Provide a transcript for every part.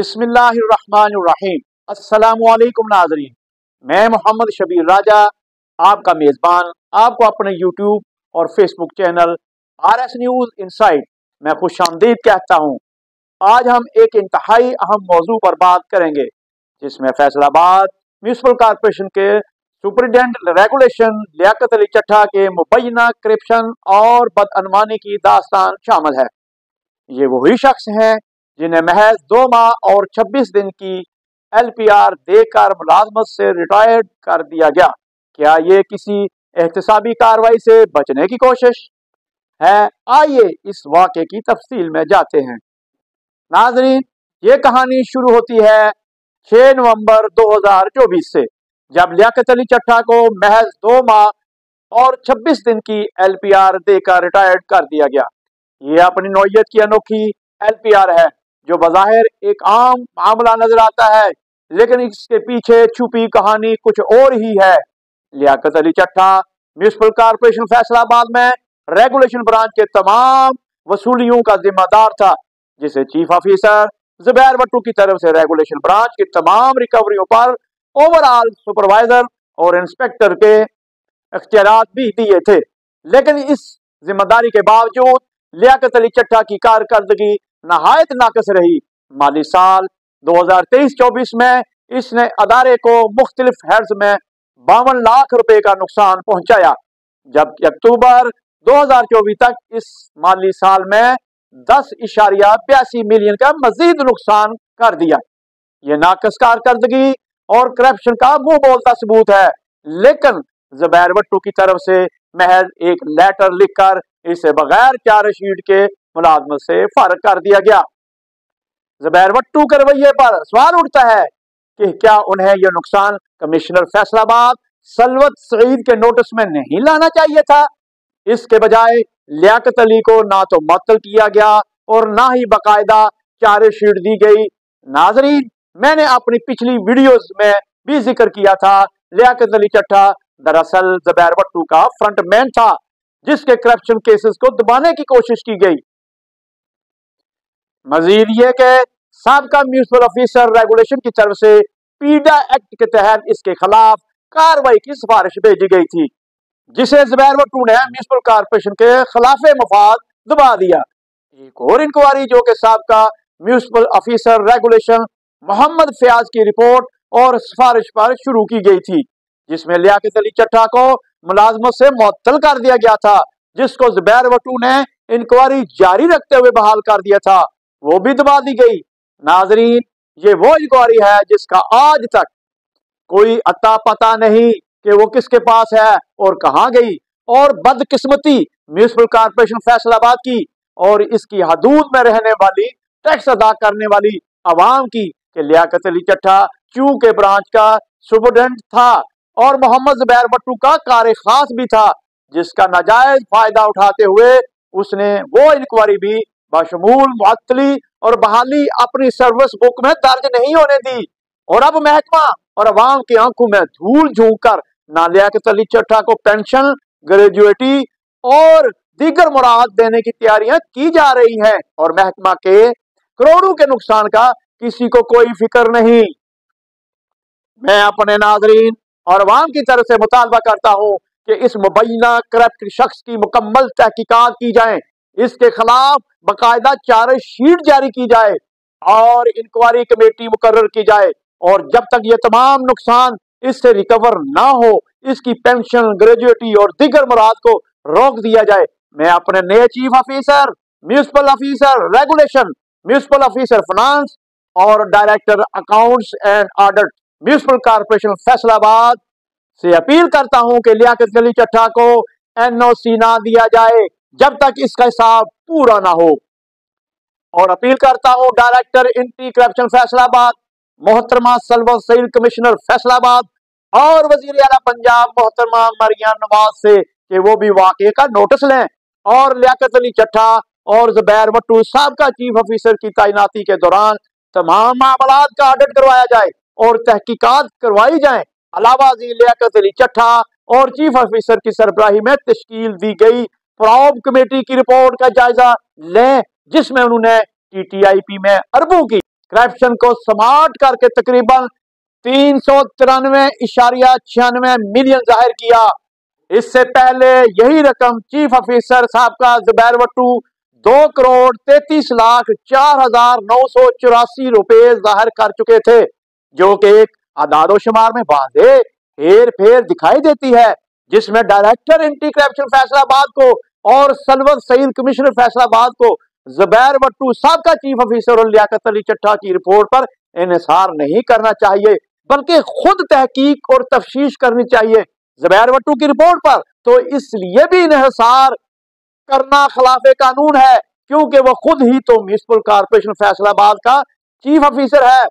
बिस्मिल्लाहिर्रहमानिर्रहीम। अस्सलामुअलैकुम नाज़रीन, मैं मोहम्मद शबीर राजा आपका मेज़बान आपको अपने यूट्यूब और Facebook channel RS news insight में खुशामदीद कहता हूँ। आज हम एक इंतहाई अहम मौजू पर बात करेंगे, जिसमें फैसलाबाद म्यूनसिपल कॉरपोरेशन के सुपरिटेंडेंट रेगुलेशन लियाकत अली चट्ठा के मुबैना करप्शन और बदअनवानी की दास्तान शामिल है। ये वही शख्स हैं जिन्हें महज 2 माह और 26 दिन की LPR देकर मुलाजमत से रिटायर्ड कर दिया गया। क्या ये किसी एहतसाबी कार्रवाई से बचने की कोशिश है? आइए इस वाक़े की तफसील में जाते हैं। नाजरीन, ये कहानी शुरू होती है 6 नवंबर 2024 से, जब लियाकत अली चट्ठा को महज 2 माह और 26 दिन की LPR देकर रिटायर्ड कर दिया गया। ये अपनी नौइयत की अनोखी LPR है, जो बज़ाहिर एक आम मामला नजर आता है, लेकिन इसके पीछे छुपी कहानी कुछ और ही है। लियाकत अली चट्ठा म्यूनसिपल कॉरपोरेशन फैसलाबाद में रेगुलेशन ब्रांच के तमाम वसूलियों का जिम्मेदार था, जिसे चीफ ऑफिसर जुबैर भट्टू की तरफ से रेगुलेशन ब्रांच की तमाम रिकवरियों पर ओवरऑल सुपरवाइजर और इंस्पेक्टर के इख्तियारात भी दिए थे। लेकिन इस जिम्मेदारी के बावजूद लियाकत अली चट्ठा की कारकर्दगी नहायत नाकस रही। माली साल 2023-24 में इसने अदारे को मुख्तलिफ हेड्स में 52 लाख रुपए का नुकसान पहुंचाया, जबकि अक्टूबर 2024 तक इस माली साल में 10.82 मिलियन का मजीद नुकसान कर दिया। यह नाकस कारकर्दगी और करप्शन का मुंह बोलता सबूत है, लेकिन जुबैर भट्टू की तरफ से महज एक लेटर लिखकर इसे बगैर चार्जशीट के मुलाजमत से फारिग कर दिया गया। जुबैर भट्टू के रवैये पर सवाल उठता है कि क्या उन्हें यह नुकसान कमिश्नर फैसलाबाद सलवत सईद के नोटिस में नहीं लाना चाहिए था? इसके बजाय लियाकत अली को ना तो मुअत्तल किया गया और ना ही बाकायदा चार्जशीट दी गई। नाजरीन, मैंने अपनी पिछली वीडियोस में भी जिक्र किया था, लियाकत अली चट्ठा दरअसल जुबैर भट्टू का फ्रंटमैन था, जिसके करप्शन केसेस को दबाने की कोशिश की गई। मजीद ये कि साबका म्यूनसिपल ऑफिसर रेगुलेशन की तरफ से पीडा एक्ट के तहत इसके खिलाफ कार्रवाई की सिफारिश भेजी गई थी, जिसे जुबैर भट्टू ने म्यूनसिपल कॉरपोरेशन के खिलाफ मफाद दबा दिया। एक और इंक्वायरी जो कि साबका municipal officer regulation Mohammad Fayaz की रिपोर्ट और सिफारिश पर शुरू की गई थी, जिसमें लियाकत अली चट्ठा को मुलाजमत से मुअत्तल कर दिया गया था, जिसको जुबैर भट्टू ने इंक्वायरी जारी रखते हुए बहाल कर दिया था, वो भी दबा दी गई। नाजरीन, ये वो इंक्वायरी है जिसका आज तक कोई अता पता नहीं कि वो किसके पास है और कहां गई, और बदकिस्मती म्यूनसिपल कॉरपोरेशन फैसलाबाद की और इसकी हदूद में रहने वाली टैक्स अदा करने वाली आवाम की कि लियाकत अली चट्ठा चूंकि ब्रांच का सुपरिटेंडेंट था और मोहम्मद जुबैर भट्टू का कार्य खास भी था, जिसका नाजायज फायदा उठाते हुए उसने वो इंक्वायरी भी बशमूल मुअत्तली और बहाली अपनी सर्विस बुक में दर्ज नहीं होने दी, और अब महकमा और अवाम की आंखों में धूल झोंक कर ना लियाकत अली चट्ठा को पेंशन, ग्रेजुएटी और दीगर मुराद देने की तैयारियां की जा रही हैं, और महकमा के करोड़ों के नुकसान का किसी को कोई फिक्र नहीं। मैं अपने नाजरीन और अवाम की तरफ से मुतालबा करता हूँ कि इस मुबैना करप्ट शख्स की मुकम्मल तहकीकात की जाए, इसके खिलाफ बाकायदा चार्जशीट जारी की जाए और इंक्वायरी कमेटी मुकर्रर की जाए, और जब तक ये तमाम नुकसान इससे रिकवर ना हो, इसकी पेंशन, ग्रेजुएटी और दीगर मुराद को रोक दिया जाए। मैं अपने नए chief officer, municipal officer regulation, municipal officer finance और director accounts and audit municipal corporation Faisalabad से अपील करता हूं कि लियाकत अली चट्ठा को NOC ना दिया जाए जब तक इसका हिसाब पूरा ना हो, और अपील करता हूं डायरेक्टर एंटी करप्शन फैसलाबाद मोहतरमा सलवत सईद, कमिश्नर फैसलाबाद और वजीर आला पंजाब मोहतरमा मरियम नवाज से कि वो भी वाकये का नोटिस लें और लियाकत अली चट्ठा और जुबैर भट्टू साबका चीफ ऑफिसर की तैनाती के दौरान तमाम मामलात का ऑडिट करवाया जाए और तहकीकात करवाई जाए। अलावा लियाकत अली चट्ठा और चीफ ऑफिसर की सरबराही में तश्कील दी गई प्रॉब कमेटी की रिपोर्ट का जायजा लें, जिसमें उन्होंने TTIP में अरबों की करप्शन को समाप्त करके तकरीबन 393.96 मिलियन जाहिर किया। इससे पहले यही रकम चीफ ऑफिसर साहब का जुबैर भट्टू 2,33,04,984 रुपए जाहिर कर चुके थे, जो कि एक आदादोशुमार में वाज़ेह हेर फेर दिखाई देती है, जिसमें डायरेक्टर एंटी करप्शन फैसलाबाद को और सलवत सईद कमिश्नर फैसलाबाद को जुबैर भट्टू साहब का चीफ ऑफिसर और लियाकत अली चट्टा की रिपोर्ट पर इन्हिसार नहीं करना चाहिए, बल्कि खुद तहकीक और तफ्तीश करनी चाहिए जुबैर भट्टू की रिपोर्ट पर। तो इसलिए भी इन्हिसार करना खिलाफे कानून है, क्योंकि वो खुद ही तो म्युनिसिपल कॉर्पोरेशन फैसलाबाद का चीफ ऑफिसर है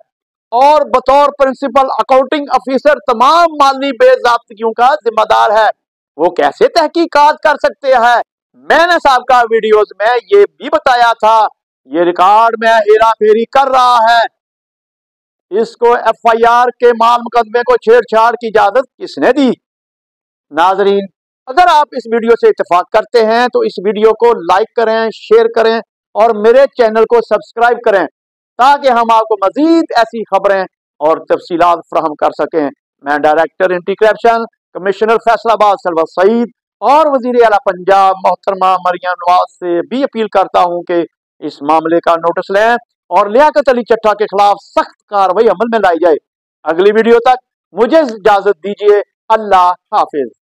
और बतौर प्रिंसिपल अकाउंटिंग ऑफिसर तमाम माली बेज़ाब्तियों का जिम्मेदार है। वो कैसे तहकीकात कर सकते हैं? मैंने साबका वीडियोस में ये भी बताया था, ये रिकॉर्ड में हेरा फेरी कर रहा है। इसको FIR के माल मुकदमे को छेड़छाड़ की इजाजत किसने दी? नाजरीन, अगर आप इस वीडियो से इत्तेफाक करते हैं तो इस वीडियो को लाइक करें, शेयर करें और मेरे चैनल को सब्सक्राइब करें, ताकि हम आपको मजीद ऐसी खबरें और तफसीलात फराहम कर सकें। मैं director anti corruption commissioner Faisalabad Salwat Saeed और वजीर आला पंजाब मोहतरमा मरियम नवाज से भी अपील करता हूं कि इस मामले का नोटिस लें और लियाकत अली चट्टा के खिलाफ सख्त कार्रवाई अमल में लाई जाए। अगली वीडियो तक मुझे इजाजत दीजिए। अल्लाह हाफिज।